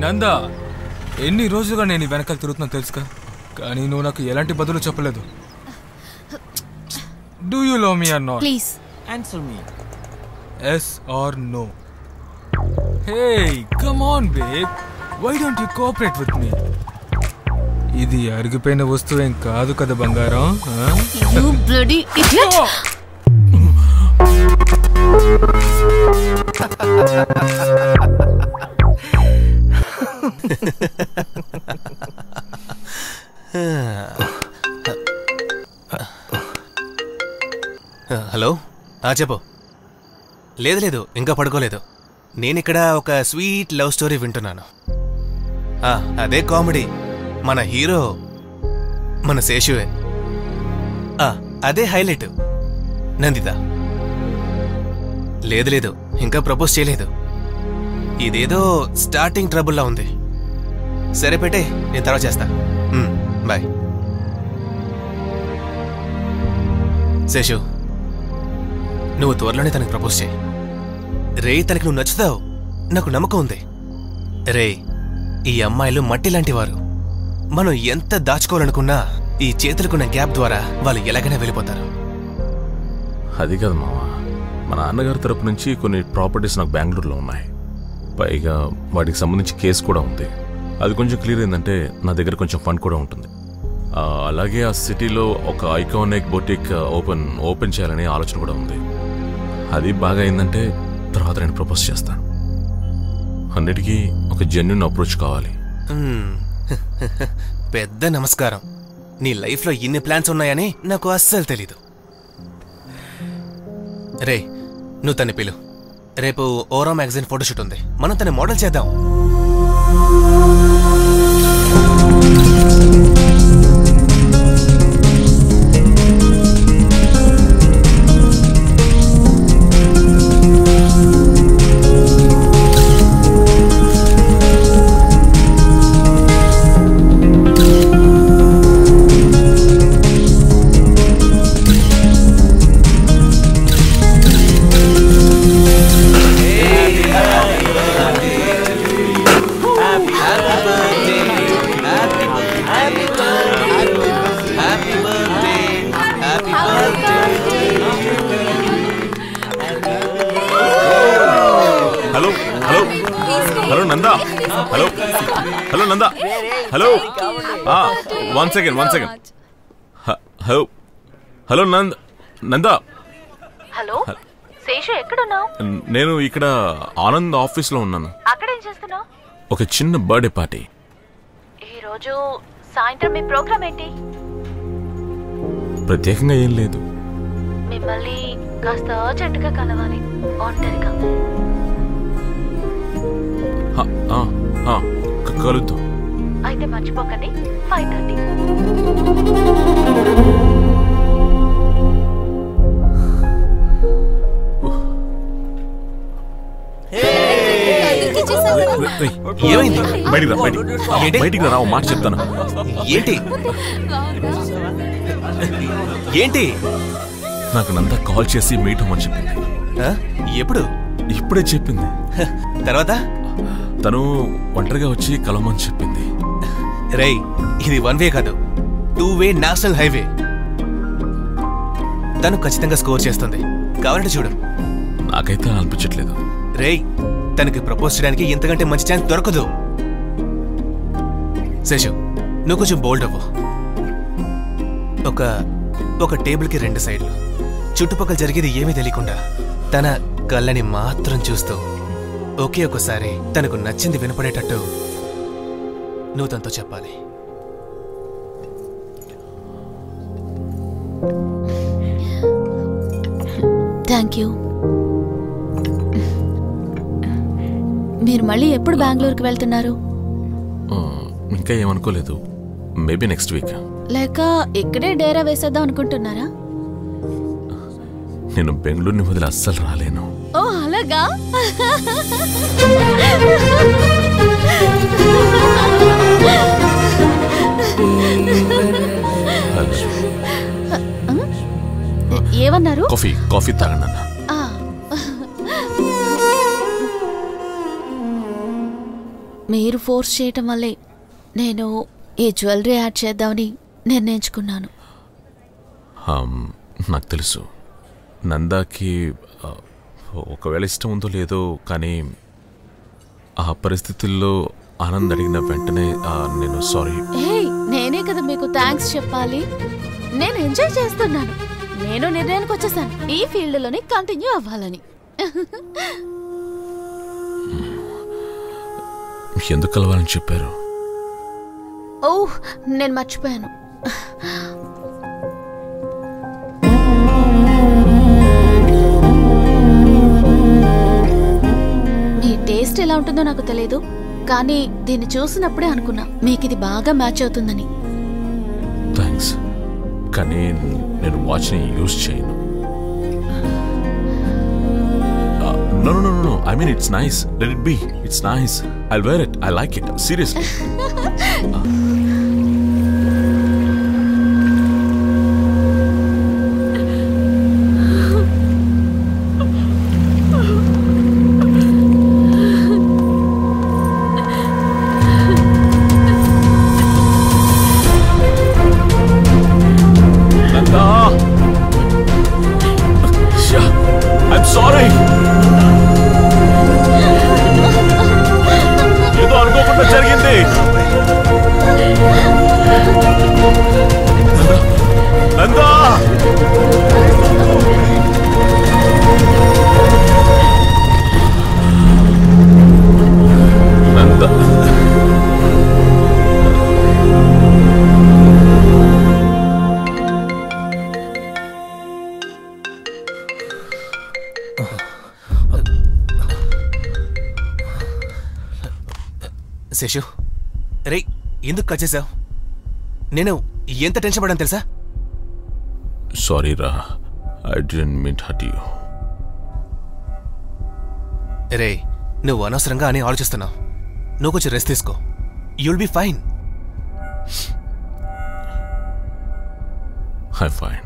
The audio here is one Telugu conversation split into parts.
నందా, ఎన్ని రోజులుగా నేను వెనకాల తిరుగుతున్నా తెలుసుగా, కానీ నువ్వు నాకు ఎలాంటి బదులు చెప్పలేదు. Do you love me or not? Please answer me. yes or no? hey come on babe, why don't you cooperate with me? ఇది అరిగిపోయిన వస్తువేం కాదు కదా బంగారం. you bloody idiot. హలో, చెప్పు. లేదు ఇంకా పడుకోలేదు. నేనిక్కడ ఒక స్వీట్ లవ్ స్టోరీ వింటున్నాను. అదే కామెడీ. మన హీరో మన శేషువే. అదే హైలైట్. నందిత. లేదు ఇంకా ప్రపోజ్ చేయలేదు. ఇదేదో స్టార్టింగ్ ట్రబుల్లా ఉంది. సరే పెట్టే, నేను తర్వాత చేస్తా. బాయ్. శేషు, నువ్వు త్వరలోనే తనకు ప్రపోజ్ చేయి. రే, తనకి నువ్వు నచ్చుతావు, నాకు నమ్మకం ఉంది. రే, ఈ అమ్మాయిలు మట్టి లాంటి వారు. మనం ఎంత దాచుకోవాలనుకున్నా ఈ చేతులకున్న గ్యాప్ ద్వారా వాళ్ళు ఎలాగైనా వెళ్ళిపోతారు. అది కాదు మామ, మా నాన్నగారి తరపు నుంచి కొన్ని ప్రాపర్టీస్ నాకు బెంగళూరులో ఉన్నాయి. పైగా వాటికి సంబంధించి కేసు కూడా ఉంది. అది కొంచెం క్లియర్ అయిందంటే నా దగ్గర కొంచెం ఫండ్ కూడా ఉంటుంది. అలాగే ఆ సిటీలో ఒక ఐకానిక్ బొటిక్ ఓపెన్ చేయాలనే ఆలోచన కూడా ఉంది. అది బాగా అయిందంటే తర్వాత నేను ప్రపోజ్ చేస్తాను. అన్నిటికీ ఒక జెన్యూన్ అప్రోచ్ కావాలి. పెద్ద నమస్కారం. నీ లైఫ్లో ఇన్ని ప్లాన్స్ ఉన్నాయని నాకు అస్సలు తెలీదు. రే, నువ్వు తన్ని పిలు. రేపు ఓరా మ్యాగజైన్ ఫోటోషూట్ ఉంది, మనం తన మోడల్ చేద్దాం. One second. Hello Nanda. Hello Seshu, ఎక్కడున్నావు? నేను ఇక్కడ ఆనంద్ ఆఫీస్ లో ఉన్నాను. అక్కడేం చేస్తున్నావు? ఒక చిన్న బర్త్డే పార్టీ. ఈ రోజు సాయంత్రం మీ ప్రోగ్రామ్ ఏంటి? ప్రత్యేకంగా ఏం లేదు. మిమ్మల్ని కాస్త అర్జెంటుగా కలవాలి, ఒంటరిగా. కలుద్దాం. అయితే మర్చిపోకండి, 5:30. ఏమైంది? బయటికి రా, మాట చెప్తాను. ఏంటి? నాకు నందా కాల్ చేసి మీట్ అవ్వమని చెప్పింది. ఎప్పుడు? ఇప్పుడే చెప్పింది. తర్వాత తను ఒంటరిగా వచ్చి కలవమని చెప్పింది. రేయ్, ఇది 1 వే కాదు, 2 వే నేషనల్ హైవే. తను ఖచ్చితంగా స్కోర్ చేస్తుంది, కావాలంటే చూడు. నాకైతే అనిపించట్లేదు. రేయ్, తనకి ప్రపోజ్ చేయడానికి ఇంతకంటే మంచి ఛాన్స్ దొరకదు. శేషు, నువ్వు కొంచెం బోల్డ్ అవ్వు. ఒక టేబుల్కి 2 సైడ్లు, చుట్టుపక్కల జరిగేది ఏమీ తెలియకుండా తన కళ్ళని మాత్రం చూస్తూ ఒకే ఒకసారి తనకు నచ్చింది వినపడేటట్టు నువ్వు తనతో చెప్పాలి. Thank you. మీరు మళ్ళీ ఎప్పుడు బెంగళూరుకి వెళ్తున్నారు? ఇంకా ఏమనుకోలేదు, మేబీ నెక్స్ట్ వీక్. లేక ఇక్కడే డేరా వేసేద్దాం అనుకుంటున్నారా? నేను బెంగళూరుని వదిలి అస్సలు రాలేను. ఓ అలాగా? ఏమన్నారు? కాఫీ తాగండి అన్న. మీరు ఫోర్స్ చేయటం వల్లే నేను ఈ జ్యువెలరీ యాడ్ చేద్దామని నిర్ణయించుకున్నాను. నాకు తెలుసు నందాకి ఒకవేళ ఇష్టం ఉందో లేదో, కానీ ఆ పరిస్థితుల్లో ఆనంద్ అడిగిన వెంటనే నేను సారీ. నేనే కదా మీకు థ్యాంక్స్ చెప్పాలి. నేను ఎంజాయ్ చేస్తున్నాను. నేను నిర్ణయానికి వచ్చేసాను ఈ ఫీల్డ్ లోనే కంటిన్యూ అవ్వాలని. ఎందుకు కలవాలని చెప్పారు? ఓహ్, నేను మర్చిపోయాను. మీ టేస్ట్ ఎలా ఉంటుందో నాకు తెలియదు, కానీ దీన్ని చూసినప్పుడే అనుకున్నా మీకు ఇది బాగా మ్యాచ్ అవుతుందని. థ్యాంక్స్, కానీ నేను వాచ్ని యూజ్ చేయను. No. I mean, it's nice. Let it be. It's nice. I'll wear it. I like it. Seriously. Nanda! I'm sorry. ఏదో అనుకోకుండా జరిగింది. నందా, నందా, శేషు, రే ఎందుకు కట్ చేసావు? నేను ఎంత టెన్షన్ పడ్డాను తెలుసా? సారీ రా, I didn't mean to hurt you. రే, నువ్వు అనవసరంగా అని ఆలోచిస్తున్నావు. నువ్వు కొంచెం రెస్ట్ తీసుకో. You'll be fine. I fine.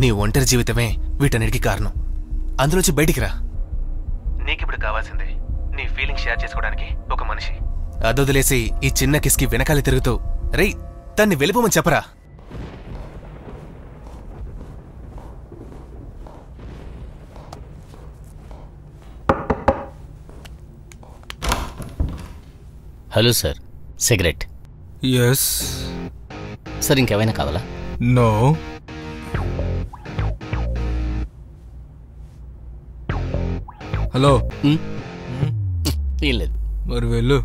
నీ ఒంటరి జీవితమే వీటన్నిటికీ కారణం. అందులోంచి బయటికి రా. నీకిప్పుడు కావాల్సిందే నీ ఫీలింగ్ షేర్ చేసుకోవడానికి ఒక మనిషి. అదొదిలేసి ఈ చిన్న కిస్కి వెనకాల తిరుగుతూ రేయ్ తన్ని వెళ్ళిపోమని చెప్పరా. Hello sir, cigarette. Yes sir, ఇంకేమైనా కావాలా? నో. హలో. ఏం లేదు. మరి వెళ్ళు.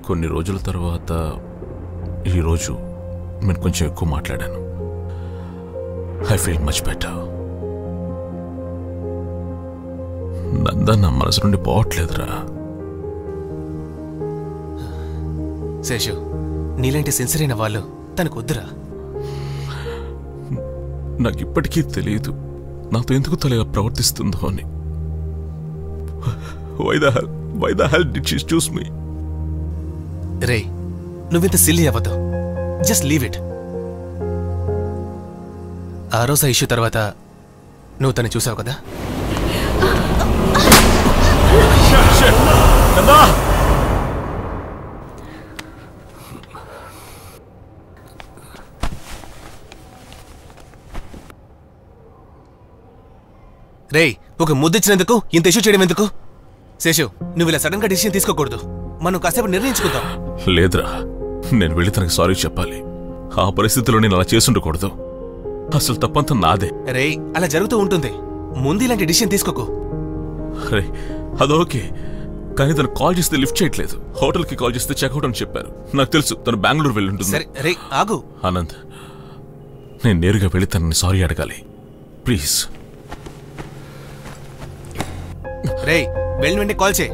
కొన్ని రోజుల తర్వాత ఈరోజు నేను కొంచెం ఎక్కువ మాట్లాడాను. I feel much better. Nanda నా మనసు నుండి పోవట్లేదురా. శేషు, నీలాంటి సిన్సియర్ అయిన వాళ్ళు తనకు వద్దురా. నాకు ఇప్పటికీ తెలియదు నాతో ఎందుకు తల ప్రవర్తిస్తుందో అని. Why the hell did she choose me? రే, నువ్వింత సిల్లీ అవ్వద్దు. Just leave it. ఆ రోజు ఆ ఇష్యూ తర్వాత నువ్వు తను చూసావు కదా. రేయ్, ఒక ముద్దిచ్చినందుకు ఇంత ఇష్యూ చేయడం ఎందుకు? శేషు, నువ్వు ఇలా సడన్ గా డిసిషన్ తీసుకోకూడదు. మనం కాసేపు నిర్ణయించుకుందాం. లేదురా, నేను వెళ్ళి తనకి సారీ చెప్పాలి. ఆ పరిస్థితిలో నేను అలా చేసుండకూడదు. అసలు తప్పంతా నాదే. రేయ్, అలా జరుగుతూ ఉంటుంది. ముందు ఇలాంటి డిసిషన్ తీసుకోకు. రే, అదోకే, కానీ తను కాల్ చేస్తే లిఫ్ట్ చేయట్లేదు. హోటల్కి కాల్ చేస్తే చెక్అౌట్ అని చెప్పారు. నాకు తెలుసు తను బెంగళూరు వెళ్ళి ఉంటుంది. సరే రే, ఆగు. ఆనంద్, నేను నేరుగా వెళ్ళి తనని సారీ అడగాలి. ప్లీజ్. రేయ్, వెళ్ళి వెంటనే కాల్ చేయి.